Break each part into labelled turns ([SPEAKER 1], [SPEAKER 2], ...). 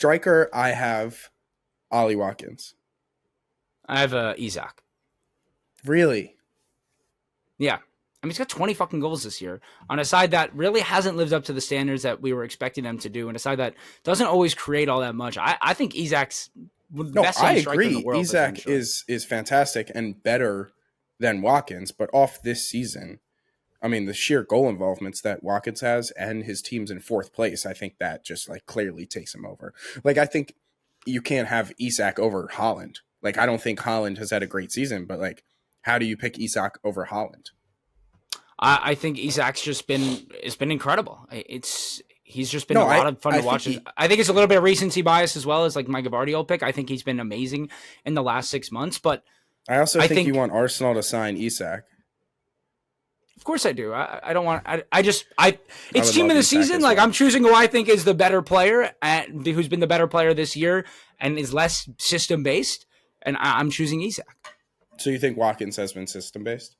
[SPEAKER 1] striker, I have Ollie Watkins.
[SPEAKER 2] I have Isak.
[SPEAKER 1] Really?
[SPEAKER 2] Yeah. I mean, he's got 20 fucking goals this year on a side that really hasn't lived up to the standards that we were expecting them to do, and a side that doesn't always create all that much. I think Isak's the best striker in the world.
[SPEAKER 1] Isak is fantastic and better than Watkins, but off this season, I mean, the sheer goal involvements that Watkins has and his team's in fourth place, I think that just like clearly takes him over. Like, I think you can't have Isak over Haaland. Like, I don't think Haaland has had a great season, but like, how do you pick Isak over Haaland?
[SPEAKER 2] I think Isak's it's been incredible. He's just been a lot of fun to watch. I think it's a little bit of recency bias as well as like my Gavardio pick. I think he's been amazing in the last 6 months, but
[SPEAKER 1] I also think you want Arsenal to sign Isak.
[SPEAKER 2] Of course I do. I don't want. It's team of the season. Like, I'm choosing who I think is the better player, and who's been the better player this year, and is less system based. And I'm choosing Isak.
[SPEAKER 1] So you think Watkins has been system based?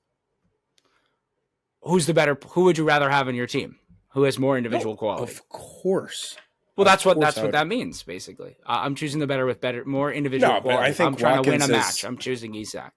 [SPEAKER 2] Who's the better? Who would you rather have in your team? Who has more individual quality?
[SPEAKER 1] Of course.
[SPEAKER 2] Well, that's what that means, more individual quality. But I think I'm trying to win a match. I'm choosing Isak.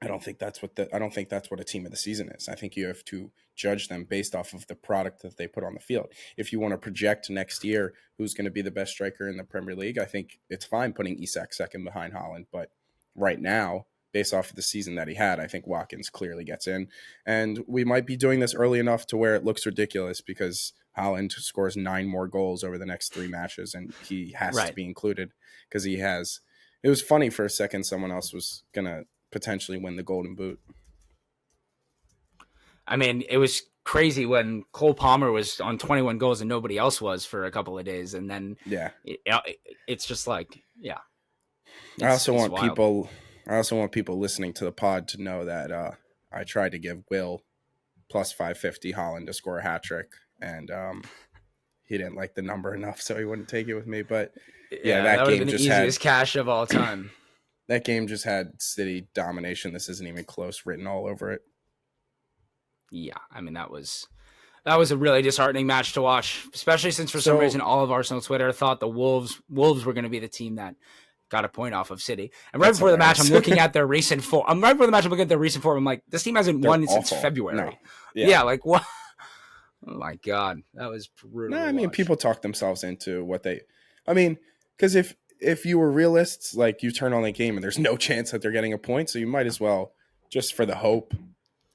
[SPEAKER 1] I don't think that's what a team of the season is. I think you have to judge them based off of the product that they put on the field. If you want to project next year who's going to be the best striker in the Premier League, I think it's fine putting Isak second behind Haaland. But right now, based off of the season that he had, I think Watkins clearly gets in. And we might be doing this early enough to where it looks ridiculous because Haaland scores 9 more goals over the next 3 matches, and he has to be included because he has. It was funny for a second someone else was going to potentially win the Golden Boot.
[SPEAKER 2] I mean, it was crazy when Cole Palmer was on 21 goals and nobody else was for a couple of days. And then it's just like, yeah.
[SPEAKER 1] I also want people listening to the pod to know that I tried to give Will plus 550 Haaland to score a hat trick, and he didn't like the number enough, so he wouldn't take it with me. But that game just had the easiest
[SPEAKER 2] cash of all time.
[SPEAKER 1] That game just had City domination. This isn't even close, written all over it.
[SPEAKER 2] Yeah, I mean, that was a really disheartening match to watch, especially since for some reason all of Arsenal Twitter thought the Wolves were going to be the team that got a point off of City. And right before the match, I'm looking at their recent form. I'm like, this team hasn't won since February. No. Yeah, like what? Oh my God, that was brutal.
[SPEAKER 1] No, I mean, people talk themselves into what they. I mean, because if you were realists, like, you turn on the game and there's no chance that they're getting a point, so you might as well, just for the hope,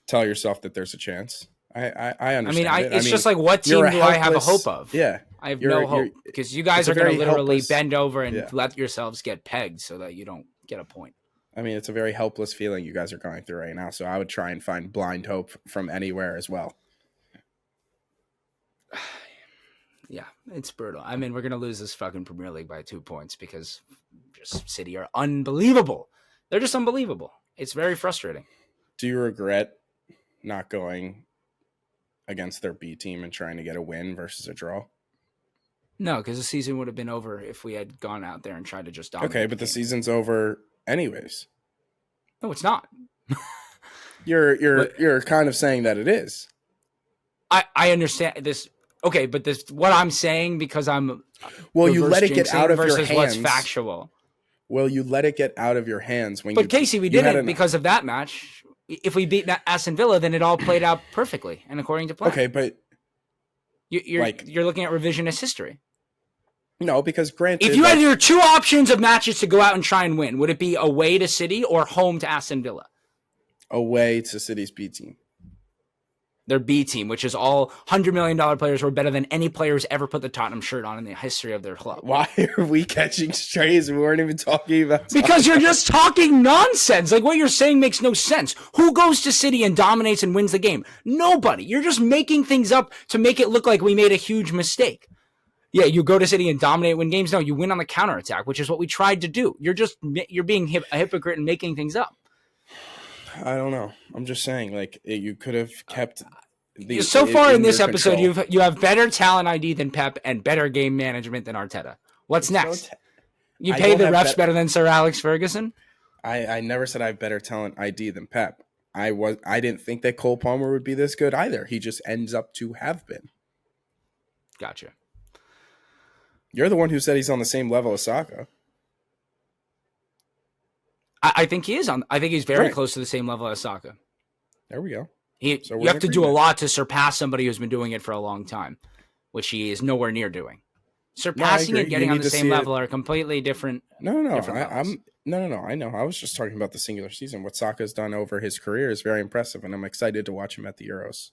[SPEAKER 1] tell yourself that there's a chance. I understand.
[SPEAKER 2] It's just like, what team do I have a hope of?
[SPEAKER 1] Yeah.
[SPEAKER 2] I have no hope because you guys are going to literally bend over and let yourselves get pegged so that you don't get a point.
[SPEAKER 1] I mean, it's a very helpless feeling you guys are going through right now, so I would try and find blind hope from anywhere as well.
[SPEAKER 2] Yeah, it's brutal. I mean, we're going to lose this fucking Premier League by 2 points because just City are unbelievable. They're just unbelievable. It's very frustrating.
[SPEAKER 1] Do you regret not going against their B team and trying to get a win versus a draw?
[SPEAKER 2] No, because the season would have been over if we had gone out there and tried to just dominate.
[SPEAKER 1] Okay, but the season's over anyways.
[SPEAKER 2] No, it's not.
[SPEAKER 1] You're kind of saying that it is.
[SPEAKER 2] I understand this. Okay, but this what I'm saying because I'm.
[SPEAKER 1] Well, you let it get out of your hands.
[SPEAKER 2] What's factual.
[SPEAKER 1] Well, you let it get out of your hands when.
[SPEAKER 2] But Casey, we didn't because of that match. If we beat Aston Villa, then it all played out perfectly and according to plan.
[SPEAKER 1] Okay, but
[SPEAKER 2] you're looking at revisionist history.
[SPEAKER 1] No, because granted,
[SPEAKER 2] if you had your 2 options of matches to go out and try and win, would it be away to City or home to Aston Villa?
[SPEAKER 1] Away to City's B team.
[SPEAKER 2] Their B team, which is all $100 million players who are better than any players ever put the Tottenham shirt on in the history of their club.
[SPEAKER 1] Why are we catching strays? We weren't even talking about
[SPEAKER 2] because you're just talking nonsense. Like, what you're saying makes no sense. Who goes to City and dominates and wins the game? Nobody. You're just making things up to make it look like we made a huge mistake. Yeah, you go to City and dominate, win games. No, you win on the counterattack, which is what we tried to do. You're being a hypocrite and making things up.
[SPEAKER 1] I don't know. I'm just saying, like, you could have kept.
[SPEAKER 2] So far in this episode, you have better talent ID than Pep and better game management than Arteta. What's next? You pay the refs better than Sir Alex Ferguson?
[SPEAKER 1] I never said I have better talent ID than Pep. I didn't think that Cole Palmer would be this good either. He just ends up to have been.
[SPEAKER 2] Gotcha.
[SPEAKER 1] You're the one who said he's on the same level as Saka.
[SPEAKER 2] I think he is on. I think he's very
[SPEAKER 1] Right.
[SPEAKER 2] close to the same level as Saka.
[SPEAKER 1] There we go. So
[SPEAKER 2] You have to do a lot to surpass somebody who's been doing it for a long time, which he is nowhere near doing. Surpassing and getting on the same level are completely different.
[SPEAKER 1] No.
[SPEAKER 2] Different levels.
[SPEAKER 1] No. I know. I was just talking about the singular season. What Saka's done over his career is very impressive, and I'm excited to watch him at the Euros.